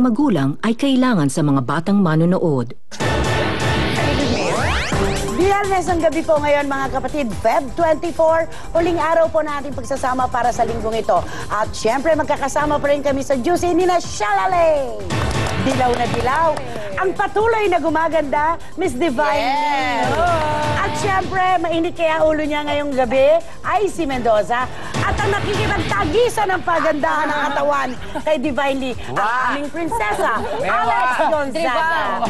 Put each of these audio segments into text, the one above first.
Magulang ay kailangan sa mga batang manonood. Biyernes ang gabi po ngayon mga kapatid, Feb 24, huling araw po na ating pagsasama para sa linggong ito. At syempre magkakasama pa rin kami sa Juicy ni na Shalale. Dilaw na dilaw, ang patuloy na gumaganda, Miss Divine. Yes. At syempre, mainit kaya ulo niya ngayong gabi ay si Mendoza. At ang nakikipagtagisan ng pagandahan ng katawan kay Divine Lee, ang aming prinsesa, Alex Gonzaga.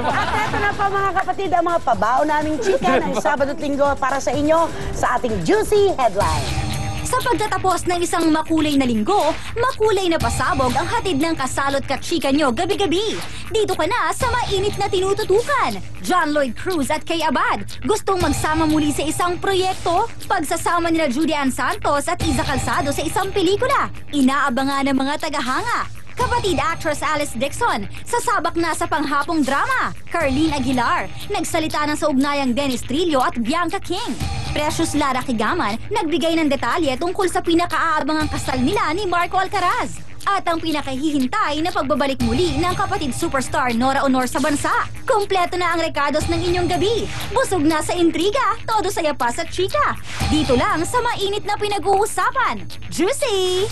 At eto na po mga kapatid, ang mga pabao naming chika ng Sabado at Linggo para sa inyo sa ating Juicy Headline. Sa pagtatapos ng isang makulay na linggo, makulay na pasabog ang hatid ng kasalot kachika nyo gabi-gabi. Dito ka na sa mainit na tinututukan. John Lloyd Cruz at Kay Abad gustong magsama muli sa isang proyekto. Pagsasama nila Judy Ann Santos at Iza Calzado sa isang pelikula. Inaabangan ng mga tagahanga. Kapatid actress Alice Dixon, sasabak na sa panghapong drama. Carlene Aguilar, nagsalita na sa ugnayang Dennis Trillo at Bianca King. Precious Lara Kigaman, nagbigay ng detalye tungkol sa pinakaabangang kasal nila ni Marco Alcaraz. At ang pinakahihintay na pagbabalik muli ng kapatid superstar Nora Honor sa bansa. Kompleto na ang rekados ng inyong gabi. Busog na sa intriga, todo saya pa sa chika. Dito lang sa mainit na pinag-uusapan. Juicy!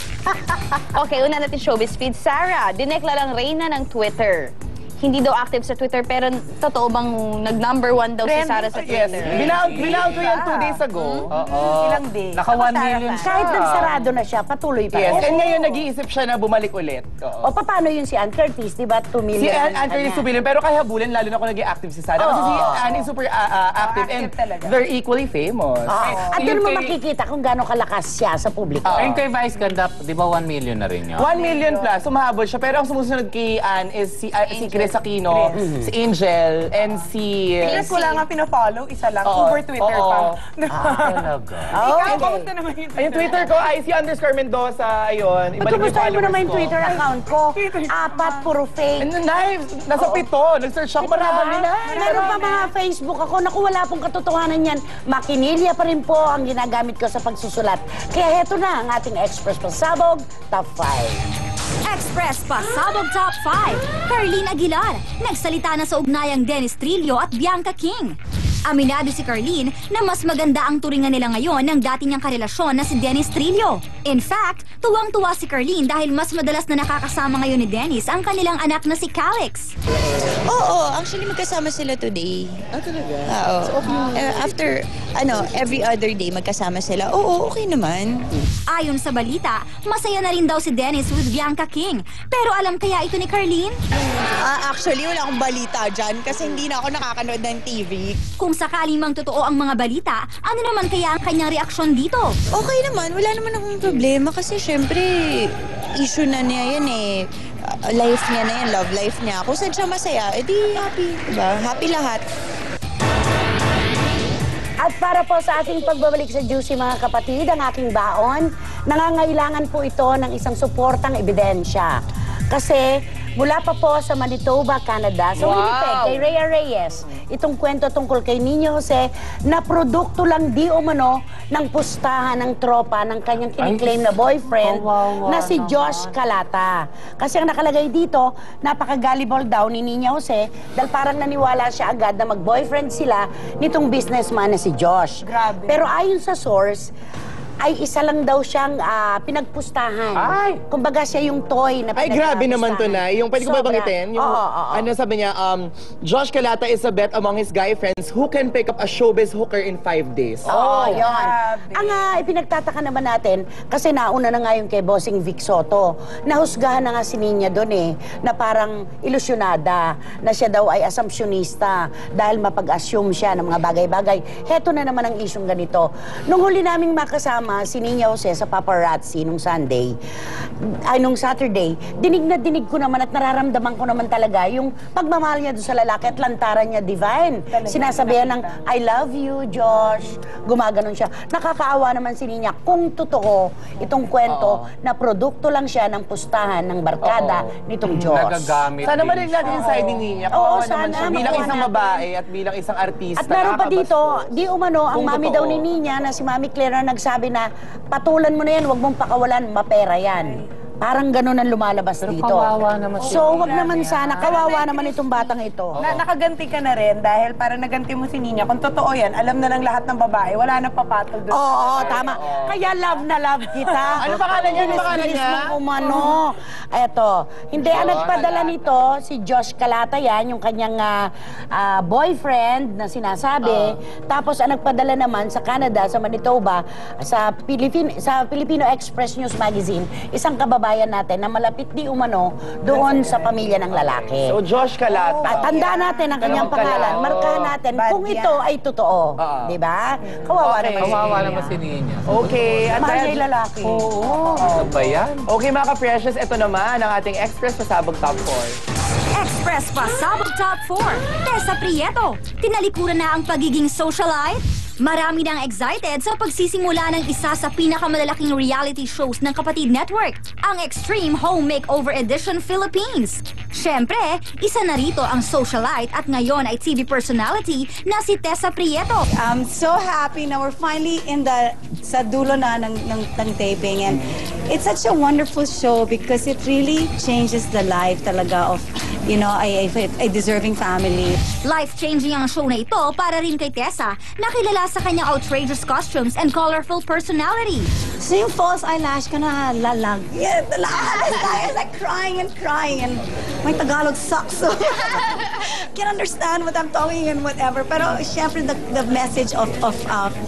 Okay, una natin showbiz feed. Sarah, dineklarang reyna ng Twitter. Hindi daw active sa Twitter, pero totoo bang nag-number 1 daw si Sarah sa Yes, Twitter? binaon ko yan 2 days ago. Oo. Ilang days? Naka 1 million siya. Kahit nagsarado na siya, patuloy pa. Yes, and ngayon nag-iisip siya na bumalik ulit. O paano yun si Ann Curtis, di ba? 2 million. Si Ann Curtis 2 billion, pero kaya habulin, lalo na kung naging active si Sarah. Kasi si Ann is super active and they're equally famous. At doon mo makikita kung gaano kalakas siya sa publiko. Ayun kay Vice Ganda, di ba 1 million na rin yun? 1 million plus, sumahabol siya. Pero ang sumusunod kay Ann is si Chris Aquino, si Angel, and si... Chris, wala nga pinafollow, isa lang, over Twitter pa. Talaga. Ikaw, kamusta naman yung Twitter? Yung Twitter ko ay si _Mendoza, ayun. Ba't kumustahin mo naman yung Twitter account ko? 4, puro fake. And nasa 7, nag-search ako, marami na. Meron pa mga Facebook ako, naku wala pong katotohanan yan. Makinilya pa rin po ang ginagamit ko sa pagsusulat. Kaya heto na ang ating Express Pasabog Top 5. Express Pasabog Top 5. Carlene Aguilar, nagsalita na sa ugnayang Dennis Trillo at Bianca King. Aminado si Carlene na mas maganda ang turingan nila ngayon ng dati niyang karelasyon na si Dennis Trillo. In fact, tuwang-tuwa si Carlene dahil mas madalas na nakakasama ngayon ni Dennis ang kanilang anak na si Calix. Oo, actually magkasama sila today. Ah, talaga? Oo. After, every other day magkasama sila. Oo, okay naman. Ayon sa balita, masaya na rin daw si Dennis with Bianca King. Pero alam kaya ito ni Carlene? Actually, wala akong balita dyan kasi hindi na ako nakakanood ng TV. Kung sakaling mang totoo ang mga balita, ano naman kaya ang kanyang reaksyon dito? Okay naman, wala naman akong problema kasi syempre, issue na niya yan eh. Life niya na yan, love life niya. Kung saan siya masaya, edi happy, diba? Happy lahat. At para po sa ating pagbabalik sa Juicy mga kapatid, ang aking baon, nangangailangan po ito ng isang suportang ebidensya. Kasi mula pa po sa Manitoba, Canada, sa Winnipeg, kay Rhea Reyes, itong kwento tungkol kay Nino Jose na produkto lang di umano ng pustahan ng tropa ng kanyang kiniklaim na boyfriend na si Josh Calata. Kasi ang nakalagay dito, napaka-gullible daw ni Nino Jose dahil parang naniwala siya agad na mag-boyfriend sila nitong businessman na si Josh. Grabe. Pero ayon sa source, ay isa lang daw siyang pinagpustahan. Ay! Kumbaga siya yung toy na Ay, grabe naman to na. Yung pwede ko ba banggitin? Yung, ano sabi niya, Josh Calata is a bet among his guy friends who can pick up a showbiz hooker in 5 days. Oo, yun. Ang ipinagtataka naman natin, kasi nauna na nga yung kay Bossing Vic Soto. Nahusgahan na nga si Ninya doon na parang ilusyonada, na siya daw ay assumptionista dahil mapag-assume siya ng mga bagay-bagay. Heto na naman ang isyong ganito. Nung huli naming makasama si Nino Jose sa paparazzi nung Saturday, dinig na dinig ko naman at nararamdaman ko naman talaga yung pagmamahal niya doon sa lalaki at lantaran niya divine. Sinasabihan ng, I love you, Josh. Gumaganon siya. Nakakaawa naman si Nina kung totoo itong kwento na produkto lang siya ng pustahan ng barkada nitong Josh. Nagagamit Sana din marinig natin yung side ni Nina. Oo, Kawawa naman sana, siya bilang makuha isang natin. babae at bilang isang artista. At meron pa dito, di umano, ang Kung mami totoo. daw ni Nina na si Mami Claire na nagsabi na patulan mo na yan, huwag mong pakawalan, mapera yan. Parang ganun ang lumalabas Pero dito. kawawa naman si So, wag Nina naman niya. sana. Kawawa naman itong batang ito. Nakaganti ka na rin dahil parang naganti mo si Nina. Kung totoo yan, alam na ng lahat ng babae, wala nang papatol doon. Oo, tama. Kaya love na love kita. Ano pangalan niya? Ano pangalan Bilis niya? mo umano. Eto. Hindi, ang nagpadala nito, si Josh Calata yan, yung kanyang boyfriend na sinasabi. Tapos ang nagpadala naman sa Canada, sa Manitoba, sa Filipino Express News Magazine, isang kababayan natin na malapit di umano doon sa pamilya ng lalaki. So, Josh Calata. Tandaan natin ang kanyang Dalawang pangalan. Calata. Markahan natin kung ito ay totoo. Di ba? Kawawa Okay. naman si Kawawa Nina. naman si Nina. Okay. At Mahal niya dahil- yung lalaki. Ano ba yan? Okay mga ka-precious, ito naman ang ating Express Pasabog Top 4. Express Pasabog Top 4. Tessa Prieto, tinalikuran na ang pagiging socialite? Marami nang excited sa pagsisimula ng isa sa pinakamalalaking reality shows ng Kapatid Network, ang Extreme Home Makeover Edition Philippines. Siyempre, isa na rito ang socialite at ngayon ay TV personality na si Tessa Prieto. I'm so happy na we're finally sa dulo na ng taping, and it's such a wonderful show because it really changes the life talaga of, you know, a deserving family. Life-changing ang show na ito para rin kay Tessa, na kilala sa kanyang outrageous costumes and colorful personality. So yung false eyelash ka na lalag. Yeah, the last I was like crying and my Tagalog sucks, so can't understand what I'm talking and whatever. Pero syempre the message of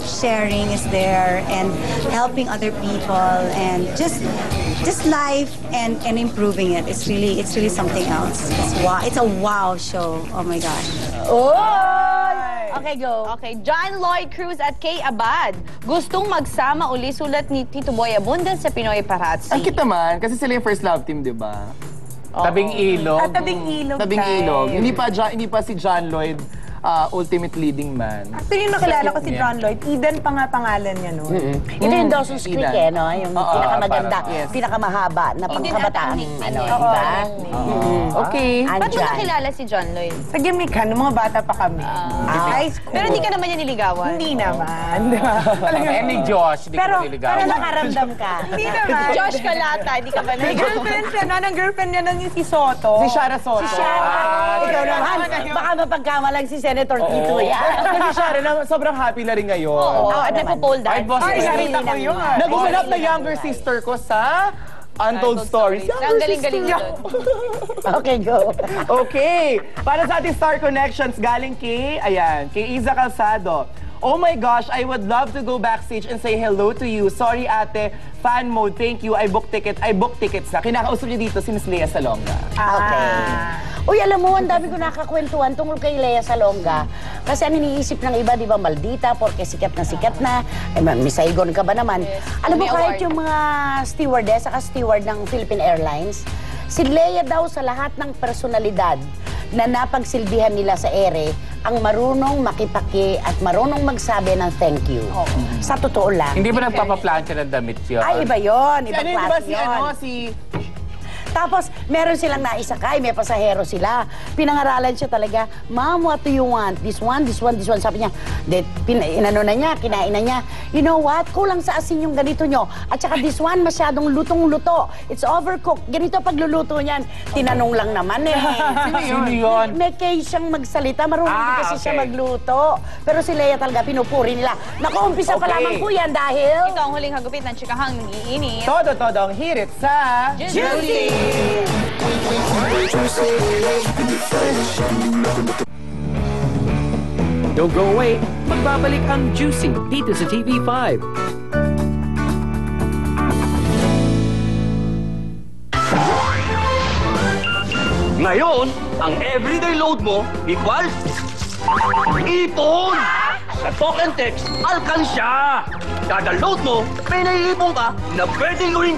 sharing is there and helping other people and just life and improving it. It's really something else. It's a wow show. Oh my gosh. Okay, go. Okay, John Lloyd Cruz at Kay Abad. Gustong magsama uli sulat ni Tito Boy Abundance sa Pinoy Parazzi. Ang cute naman, kasi sila yung first love team, di ba? Tabing ilog. At tabing ilog. Tabing tayo. ilog. Hindi pa si John Lloyd ultimate leading man. Actually, yung nakilala ko si Yeah. John Lloyd, Eden pa nga pangalan niya noon. Ito yung Dawson's Creek, Eden. no? Yung Oo, pinakamaganda, parang, yes. pinakamahaba na pangkabataan. Ano, di ba? Okay. Ba't mo Andyan. nakilala si John Lloyd? Sa gimikan, nung mga bata pa kami. High school. Pero hindi ka naman niya niligawan? Hindi naman. Di ba? Talagang- Eh, ni Josh, hindi Pero ko niligawan. nakaramdam ka. Hindi naman. Josh Calata, hindi ka ba May niligawan? girlfriend siya, no? Ang girlfriend niya nun yung si Soto. Si Shara Soto. Ikaw naman, baka mapagkamalang si Senator Tito yan. Si Shara na sobrang happy na rin ngayon. Oo, at nagpo-pole dance. Ay, boss, Ay, eh. nakita ko yun. Naguganap na younger sister ko sa Untold Stories. Ang galing-galing sister. doon. Okay, go. Okay. Para sa ating Star Connections, galing kay Iza Calzado. Oh my gosh, I would love to go backstage and say hello to you. Sorry ate, fan mode, thank you. I booked tickets na. Kinakausap niyo dito si Miss Lea Salonga. Okay. Uy, alam mo, ang dami ko nakakwentuhan tungkol kay Lea Salonga. Kasi ang iniisip ng iba, di ba, maldita, porque sikat na. Eh, may Saigon ka ba naman? Alam mo, May kahit award. yung mga stewardess, saka steward ng Philippine Airlines, si Lea daw sa lahat ng personalidad na napagsilbihan nila sa ere, ang marunong makipaki at marunong magsabi ng thank you. Sa totoo lang. Hindi ba nagpapaplansya ng damit yun? Ay, iba yun. Si Ibang ano yun, di ba klase si yun. si... Tapos, meron silang naisakay, may pasahero sila. Pinangaralan siya talaga, Ma'am, what do you want? This one. Sabi niya, inano na niya, kinain na niya. You know what? Kulang sa asin yung ganito nyo. At saka this one, masyadong lutong-luto. It's overcooked. Ganito pagluluto niyan. Tinanong lang naman eh. Sino yun? May case siyang magsalita, marunong din kasi okay. siya magluto. Pero si Lea talaga, pinupuri nila. Naku, umpisa pa Okay. lamang po yan dahil... Ito ang huling hagupit ng chikahang iinit. Todo-todo ang hirit sa... Juicy! Don't go away. Magbabalik ang Juicy dito sa TV5. Ngayon, ang everyday load mo equals ipon! Sa Talk and Text, alkansya! Kada load mo, may naiipon ka na pwedeng gawing